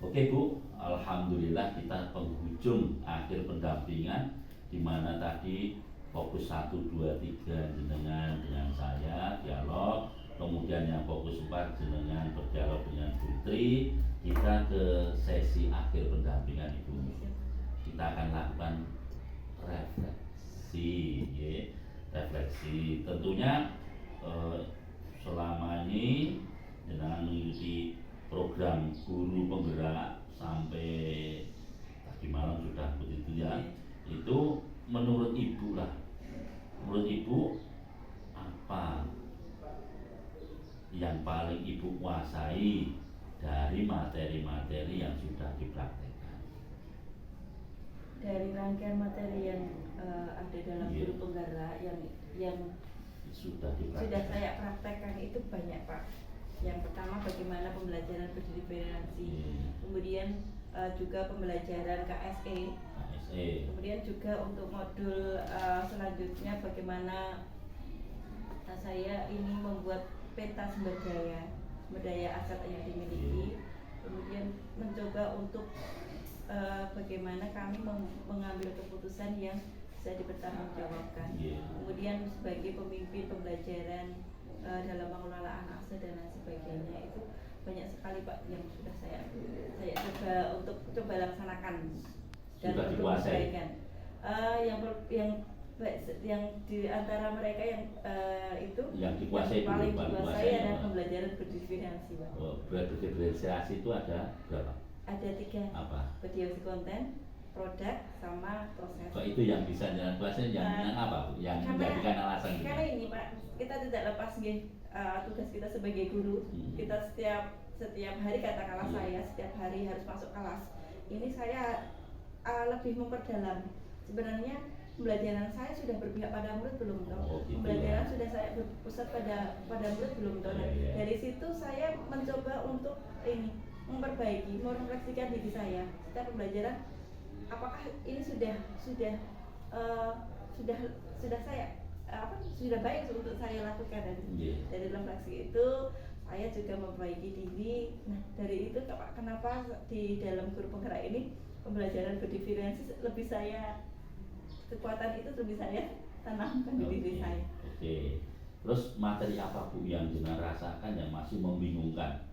Oke Bu, Alhamdulillah kita penghujung akhir pendampingan di mana tadi fokus 1, 2, 3 dengan saya dialog, kemudian yang fokus 4 dengan berdialog dengan Putri. Kita ke sesi akhir pendampingan Ibu. Kita akan lakukan refleksi, ya. Refleksi tentunya selama ini dengan mengikuti program guru penggerak sampai tadi malam sudah begitu ya. Itu menurut Ibu lah, menurut Ibu apa yang paling Ibu kuasai dari materi-materi yang sudah dipraktekkan? Dari rangkaian materi yang ada dalam guru penggerak yang sudah saya praktekkan itu banyak Pak. Yang pertama bagaimana pembelajaran berdifferensiasi, kemudian juga pembelajaran KSE, kemudian juga untuk modul selanjutnya bagaimana saya ini membuat peta sumber daya aset yang dimiliki, kemudian mencoba untuk bagaimana kami mengambil keputusan yang bisa dipertanggungjawabkan, kemudian sebagai pemimpin pembelajaran dalam pengelolaan aset dan lain sebagainya. Itu banyak sekali Pak yang sudah saya coba untuk laksanakan dan untuk menyesuaikan. Yang di antara mereka yang itu yang dikuasai yang paling dulu, dikuasai adalah pembelajaran berdifferensiasi Pak. Berdifferensiasi itu ada berapa? Ada 3. Apa? Berdifferensiasi konten, produk, sama proses. Kok itu yang bisa jalan kelasnya yang apa? Yang menjadikan alasan itu? Karena ini Pak, kita tidak lepas tugas kita sebagai guru. Kita setiap hari, katakanlah saya setiap hari harus masuk kelas. Ini saya lebih memperdalam. Sebenarnya pembelajaran saya sudah berpihak pada murid belum toh? Gitu pembelajaran sudah saya berpusat pada murid belum toh? Dari situ saya mencoba untuk memperbaiki, merefleksikan diri saya. Setiap pembelajaran, apakah ini sudah saya sudah baik untuk saya lakukan. Dari refleksi itu saya juga memperbaiki diri. Nah, dari itu kenapa di dalam guru penggerak ini pembelajaran berdifferensiasi lebih saya, kekuatan itu lebih saya tanamkan di diri saya. Oke. Terus materi apa Bu yang Jenengan rasakan yang masih membingungkan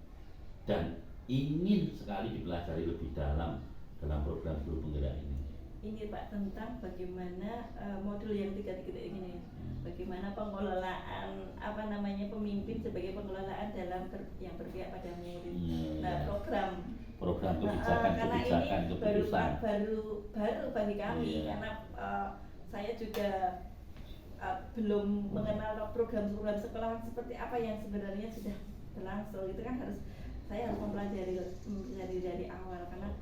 dan ingin sekali dipelajari lebih dalam program guru penggerak ini? Ini Pak, tentang bagaimana modul yang 3 ini, bagaimana pengelolaan pemimpin sebagai pengelolaan dalam yang berpihak pada murid. Nah, program kebijakan keputusan baru bagi kami, karena saya juga belum mengenal program-program sekolah seperti apa yang sebenarnya sudah berlangsung. Itu kan saya harus mempelajari dari awal, karena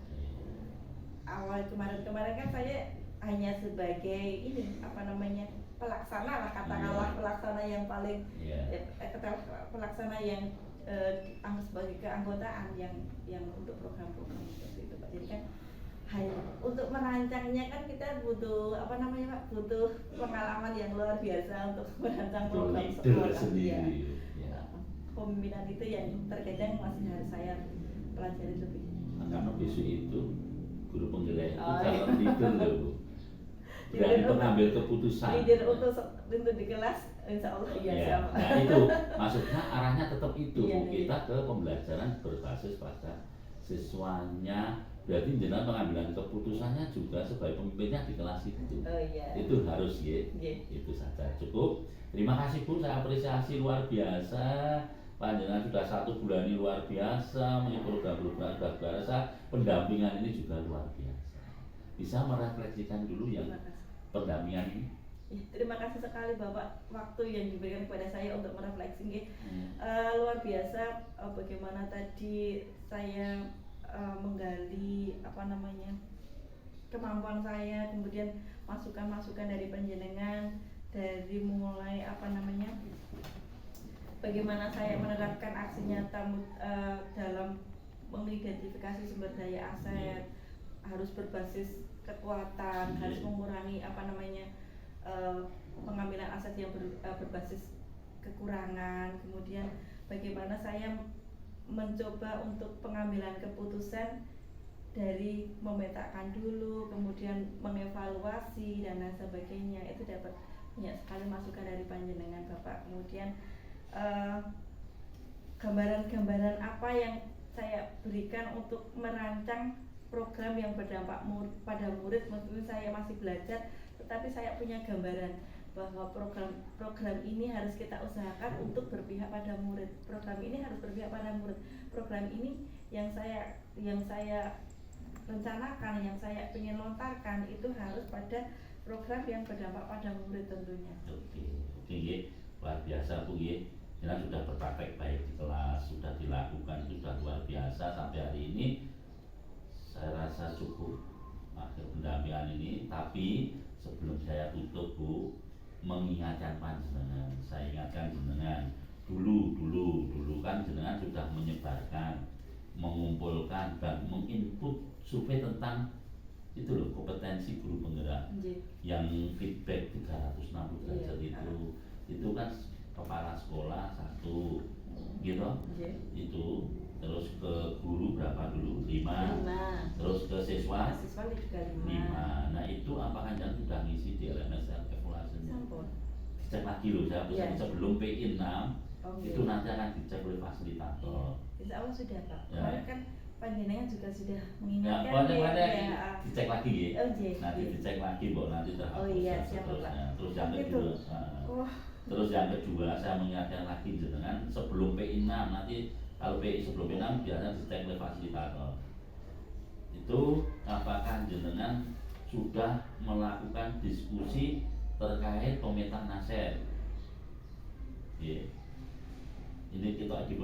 awal kemarin kan saya hanya sebagai pelaksana lah, katakanlah pelaksana yang paling pelaksana yang sebagai keanggotaan yang untuk program-program seperti itu Pak. Jadi kan untuk merancangnya kan kita butuh butuh pengalaman yang luar biasa untuk merancang program sekolah sendiri. Pemimpinan itu yang terkadang masih harus saya pelajari lebih. Karena besok itu guru penggerak itu calon leader loh Bu. Berani mengambil keputusan. Leader untuk di kelas, insya Allah siapa. Nah itu maksudnya arahnya tetap itu Bu. Kita ke pembelajaran berbasis pada siswanya. Berarti jenengan pengambilan keputusannya juga sebagai pemimpinnya di kelas itu. Itu harus itu saja cukup. Terima kasih Bu, saya apresiasi luar biasa. Panjenengan sudah 1 bulan ini luar biasa, mengikuti program biasa, pendampingan ini juga luar biasa. Bisa merefleksikan dulu yang pendampingan ini? Terima kasih sekali Bapak, waktu yang diberikan kepada saya untuk merefleksi. Luar biasa bagaimana tadi saya menggali kemampuan saya, kemudian masukan-masukan dari panjenengan, dari mulai bagaimana saya menerapkan aksi nyata dalam mengidentifikasi sumber daya aset, harus berbasis kekuatan, harus mengurangi pengambilan aset yang berbasis kekurangan. Kemudian bagaimana saya mencoba untuk pengambilan keputusan dari memetakan dulu, kemudian mengevaluasi dan lain sebagainya, itu dapat banyak sekali masukan dari panjenengan Bapak. Kemudian gambaran-gambaran apa yang saya berikan untuk merancang program yang berdampak pada murid. Meskipun saya masih belajar, tetapi saya punya gambaran bahwa program ini harus kita usahakan untuk berpihak pada murid. Program ini harus berpihak pada murid. Program ini yang saya rencanakan, yang saya ingin lontarkan itu harus pada program yang berdampak pada murid tentunya. Oke, luar biasa Bu ya. Kita sudah berpraktek baik di kelas, sudah dilakukan, sudah luar biasa sampai hari ini. Saya rasa cukup akhir pendampingan ini. Tapi sebelum saya tutup Bu, mengingatkan panjenengan, saya ingatkan jenengan dulu kan jenengan sudah menyebarkan, mengumpulkan dan menginput survei tentang itu loh, kompetensi guru penggerak yang feedback 360 derajat itu kan kepala sekolah 1 gitu itu, terus ke guru berapa dulu 5, terus ke siswa juga 5. Nah itu apakah Anda sudah ngisi di LMS evaluasinya? Dicek lagi loh, sebelum PI 6 itu nanti akan dicek oleh fasilitator. Insya Allah sudah Pak. Kemarin kan panjenengan juga sudah mengingatkan. Dicek lagi ya. Nanti dicek lagi nanti terhapus. Siap Pak. Terus yang kedua, saya mengingatkan lagi jenengan sebelum PI 6 nanti, kalau PI sebelum PI 6 biasanya dicek oleh fasilitator. Itu apakah jenengan sudah melakukan diskusi terkait pemetaan aset? Ini kita di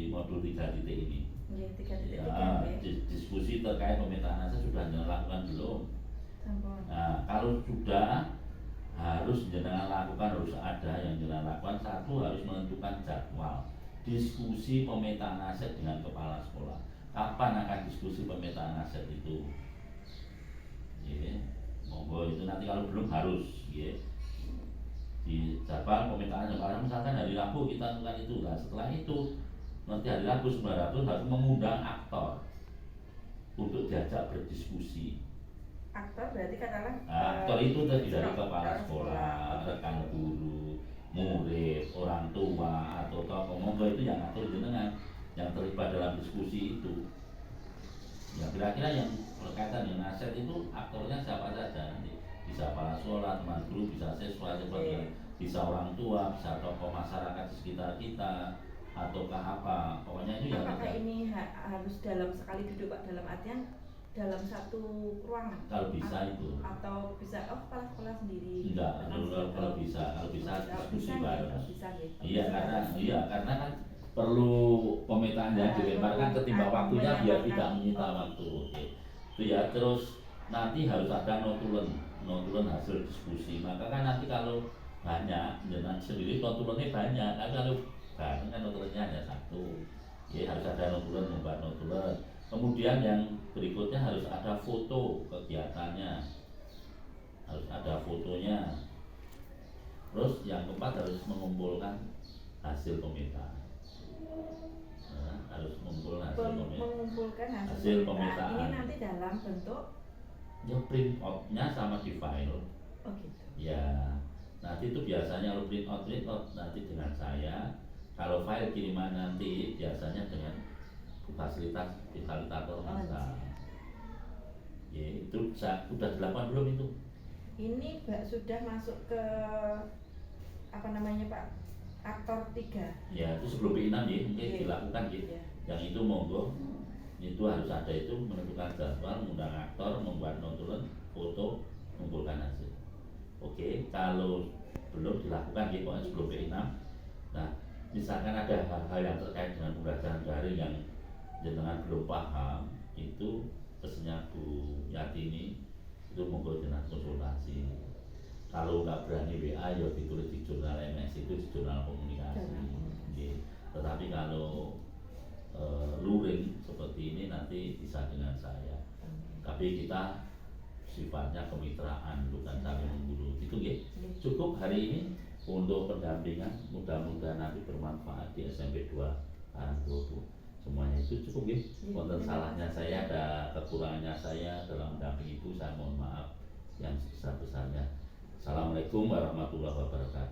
modul 3 titik ini. Diskusi terkait pemetaan aset sudah dilakukan belum? Nah, kalau sudah, harus jenengan lakukan, harus ada yang jenengan lakukan. 1, harus menentukan jadwal diskusi pemetaan aset dengan kepala sekolah. Kapan akan diskusi pemetaan aset itu? Monggo itu nanti kalau belum harus di jadwal pemetaan sekarang, misalkan hari Rabu kita lakukan itu. Nah setelah itu nanti hari Rabu harus mengundang aktor untuk diajak berdiskusi. Aktor berarti katakan aktor itu terdiri dari kepala sekolah, rekan guru, murid, orang tua atau tokoh. Monggo itu yang atur jenengan yang terlibat dalam diskusi itu. Ya kira-kira yang berkaitan dengan aset itu aktornya siapa saja nanti? Bisa kepala sekolah, teman guru, bisa siswa, bisa orang tua, bisa tokoh masyarakat di sekitar kita, ataukah apa? Pokoknya itu apakah ini harus dalam sekali duduk Pak, dalam artian dalam satu ruangan? Kalau bisa itu. Atau bisa kepala sekolah sendiri? Enggak, kalau bisa diskusi bareng. Karena kan perlu pemetaan yang dilemparkan ketimbang waktunya biar tidak menyita waktu. Itu ya. Terus nanti harus ada notulen hasil diskusi. Maka kan nanti kalau banyak, jangan sendiri notulennya banyak. Kalau bareng kan notulennya hanya 1. Harus ada notulen, membuat notulen. Kemudian yang berikutnya harus ada foto kegiatannya, harus ada fotonya. Terus yang keempat harus mengumpulkan hasil pemetaan. Harus mengumpulkan hasil pemetaan. Ini nanti dalam bentuk print out-nya sama di file. Oh gitu. Ya, nanti itu biasanya kalau print out nanti dengan saya. Kalau file kiriman nanti biasanya dengan fasilitator masa. Itu sudah dilakukan belum itu? Ini sudah masuk ke apa namanya Pak? Aktor 3. Ya, itu sebelum PI 6 mungkin dilakukan Yang itu monggo. Itu harus ada itu, menentukan jadwal, mengundang aktor, membuat notulen, foto, mengumpulkan hasil. Oke, kalau belum dilakukan pokoknya sebelum PI 6. Nah, misalkan ada hal-hal yang terkait dengan pembelajaran daring yang jenengan belum paham, itu pesannya Bu Yati ini itu monggo jenengan konsultasi. Kalau nggak berani WA ya ditulis di jurnal MS, itu di jurnal komunikasi. Tetapi kalau luring seperti ini nanti bisa dengan saya. Tapi kita sifatnya kemitraan, bukan saling menggurui. Itu cukup hari ini untuk pendampingan. Mudah-mudahan nanti bermanfaat di SMP 2 Karangdowo. semuanya itu cukup ya. Wonten Terima salahnya kasih. saya, ada kekurangannya saya dalam mendampingi ibu, saya mohon maaf yang sebesar-besarnya. Assalamualaikum warahmatullahi wabarakatuh.